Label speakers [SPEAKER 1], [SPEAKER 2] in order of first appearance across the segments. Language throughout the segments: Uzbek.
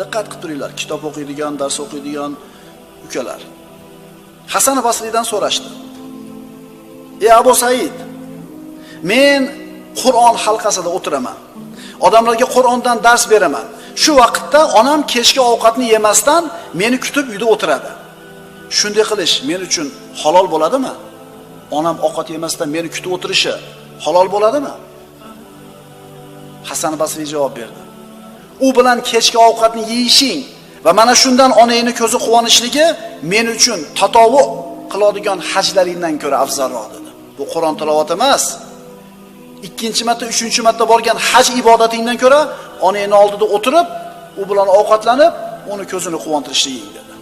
[SPEAKER 1] Diqqat qilib turinglar, kitob o'qiydigan, dars o'qiydigan ukalar. Hasan Basriydan so'rashdi. Ey Abu Said, men Qur'on halqasida o'tiraman. Odamlarga Qur'ondan dars beraman. Shu vaqtda onam kechki ovqatni yemasdan meni kutib uyda o'tiradi. Shunday qilish men uchun halol bo'ladimi? Onam ovqat yemasdan meni kutib o'tirishi halol bo'ladimi? Hasan Basriy javob berdi. U bilan kechki ovqatni yeyishing va mana shundan onangni ko'zi quvonishligi men uchun tatovu qiladigan hajlaringdan ko'ra afzalroq dedi. Bu Qur'on tilovati emas. Ikkinchi marta, uchinchi marta borgan haj ibodatingdan ko'ra onangni oldida o'tirib, u bilan ovqatlanib, uni ko'zini quvontirishliging dedi.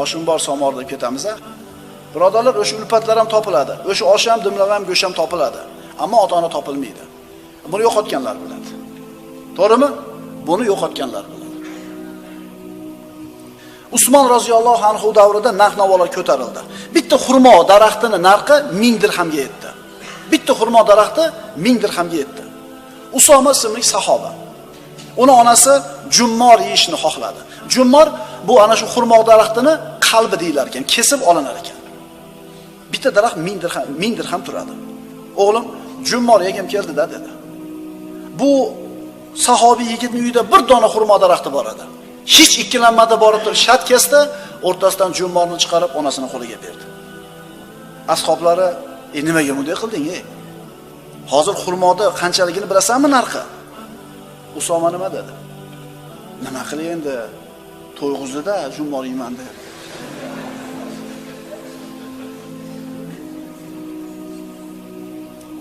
[SPEAKER 1] Oshim bor somorda ketamiz a? Birodarlar, o'sha ulfatlar ham topiladi. O'sha osh ham, dimlar ham, go'sh ham topiladi. Ammo ota-ona topilmaydi. Buni yo'qotganlar biladi. To'g'rimi? Buni yo'qotganlar biladi. Usmon roziyallohu anhu davrida narx-navolar ko'tarildi. Bitta xurmo daraxtini narxi 1000 dirhamga yetdi. Bitta xurmo daraxti 1000 dirhamga yetdi. Usoma ismli sahoba. Uni onasi jummor yeyishni xohladi. Jummor bu ana shu xurmo daraxtini qalbi deylar ekan, kesib olinar ekan. Bitta daraxt 1000 dirham turadi. O'g'lim, jummor yegim keldi-da dedi. Bu sahobiy yigitning uyida bir dona xurmo daraxti bor edi. Hech ikkilanmadi, borib turib shat kesdi, o'rtasidan jummorni chiqarib onasining qo'liga berdi. Ashablari, nimaga bunday qilding, ey? Hozir xurmoni qanchaligini bilasanmi narxi? Usoma nima dedi? Nima qilay endi? To'yg'uzida jummor yeyman dedi.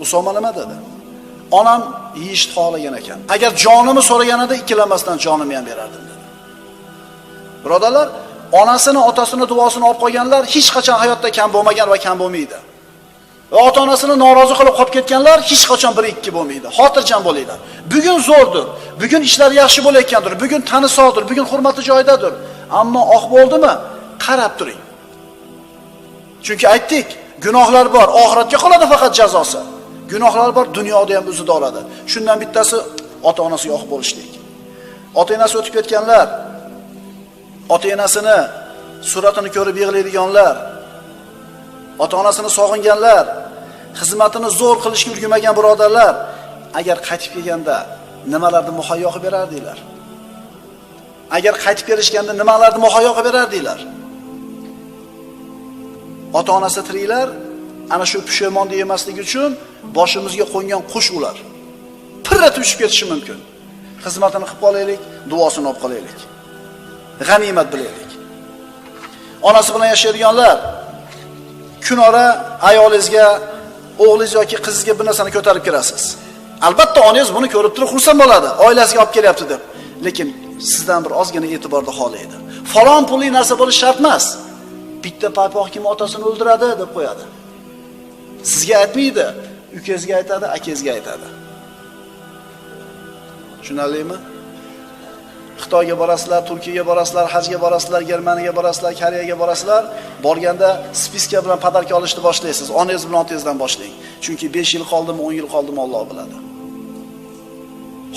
[SPEAKER 1] Usoma nima dedi? Onam yeyishni xohlagan ekan. Agar jonimni so'raganida ikkilanmasdan jonimni ham berardim dedi. Birodarlar, onasini, otasini duosini olib qolganlar hech qachon hayotda kam bo'lmagan va kam bo'lmaydi. Va ota-onasini norozi qilib qolib ketganlar hech qachon 1-2 bo'lmaydi. Xotirjam bo'linglar. Bugun zo'rdir. Bugun ishlar yaxshi bo'layotgandir. Bugun tani sog'dir. Bugun hurmati joyidadir. Ammo oq bo'ldimi? Qarab turing. Chunki aytdik, gunohlar bor, oxiratga qoladi faqat jazosi. Gunohlar bor, dunyoda ham o'zida oladi. Shundan bittasi ota-onasiga oq bo'lishlik. Ota-onasi o'tib ketganlar, ota-onasini suratini ko'rib yig'laydiganlar, ota-onasini sog'inganlar, xizmatini zo'r qilishga ulgurmagan birodarlar, agar qaytib kelganda nimalarni muhayyo qilib berardinglar? Agar qaytib kelishganda nimalarni muhayyo qilib berardinglar? Ota-onasi tiriklar, ana shu pushaymonni yemasligi uchun boshimizga qo'ngan qush ular. Pirratib uchib ketishi mumkin. Xizmatini qilib qolaylik, duosini olib qolaylik. G'animat bilaylik. Onasi bilan yashaydiganlar, kunora ayolingizga, o'g'lingiz yoki qizingizga bir narsani ko'tarib kirasiz. Albatta onangiz buni ko'rib turib xursand bo'ladi, oilasiga olib kelyapti deb. Lekin sizdan bir ozgina e'tiborni xohlaydi. Falon pulli narsa bo'lish shart emas. Bitta paypoq kim otasini o'ldiradi deb qo'yadi. Sizga aytmaydi, ukangizga aytadi, akangizga aytadi. Tushunarlimi? Xitoyga borasizlar, Turkiyaga borasizlar, hajga borasizlar, Germaniyaga borasizlar, Koreyaga borasizlar, borganda spiska bilan podarka olishni boshlaysiz. Onangiz bilan otangizdan boshlang. Chunki 5 yil qoldimi, 10 yil qoldimi Alloh biladi.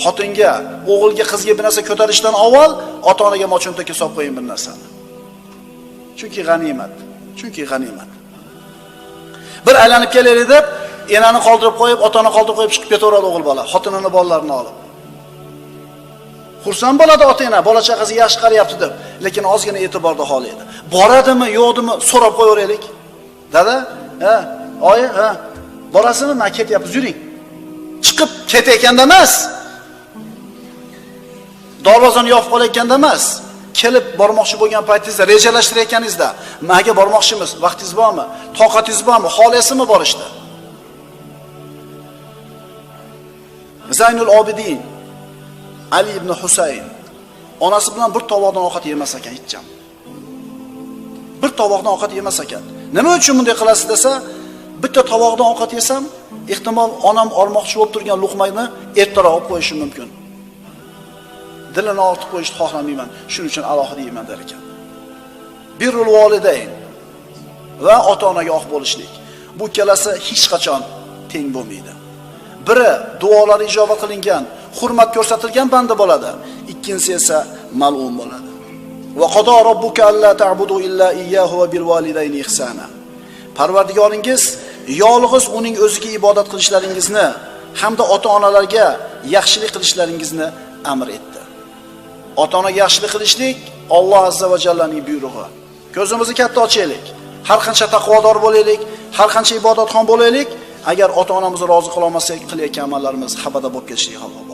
[SPEAKER 1] Xotinga, o'g'ilga, qizga bir narsa ko'tarishdan avval ota-onaga mochontakka solib qo'ying bir narsani. Chunki g'animat. Chunki g'animat. Bir aylanib kelaylik deb, enani qoldirib qo'yib, ota-ona qoldirib qo'yib chiqib ketaveradi o'g'il bola, xotinini, bolalarini olib. Xursand bo'ladi ota-ona, bola chaqasi yaxshi qarayapti deb, lekin ozgina e'tiborda xohlaydi. Boradimi, yo'qdimi so'rab qo'yaveraylik. Dada, ha, oyi, ha, borasizmi? Men ketyapmiz, yuring. Chiqib ketayotganda emas. Darvozani yopib qolayotganda emas. Kelib bormoqchi bo'lgan paytingizda, rejalashtirayotganingizda, menga bormoqchimiz, vaqtingiz bormi? Toqatingiz bormi? Xohlaysizmi borishda? Zaynul Obidin Ali ibn Husayn onasi bilan bir tovoqdan ovqat yemas ekan hech ham. Bir tovoqdan ovqat yemas ekan. Nima uchun bunday qilasiz desa, bitta tovoqdan ovqat yesam, ehtimol onam olmoqchi bo'lib turgan luqmani ertaroq olib qo'yishim mumkin. Dilini ortib qo'yishni xohlamayman. Shuning uchun alohida yeyman der ekan. Birrul volidayn va ota-onaga oq bo'lishlik. Bu ikkalasi hech qachon teng bo'lmaydi. Biri duolari ijobat qilingan, hurmat ko'rsatilgan banda bo'ladi. Ikkinchisi esa mal'un bo'ladi. Va qado robbuka alla ta'budu illa iyyahu va bil validayni ihsana. Parvardigoringiz yolg'iz uning o'ziga ibodat qilishlaringizni hamda ota-onalarga yaxshilik qilishlaringizni amr etdi. Ota-onaga yaxshilik qilishlik Alloh azza va jallaning buyrug'i. Ko'zimizni katta ochaylik. Har qancha taqvodor bo'laylik, har qancha ibodatxon bo'laylik, agar ota-onamizni rozi qila olmasak, qilayotgan amallarimiz xabada bo'lib ketishiga xalq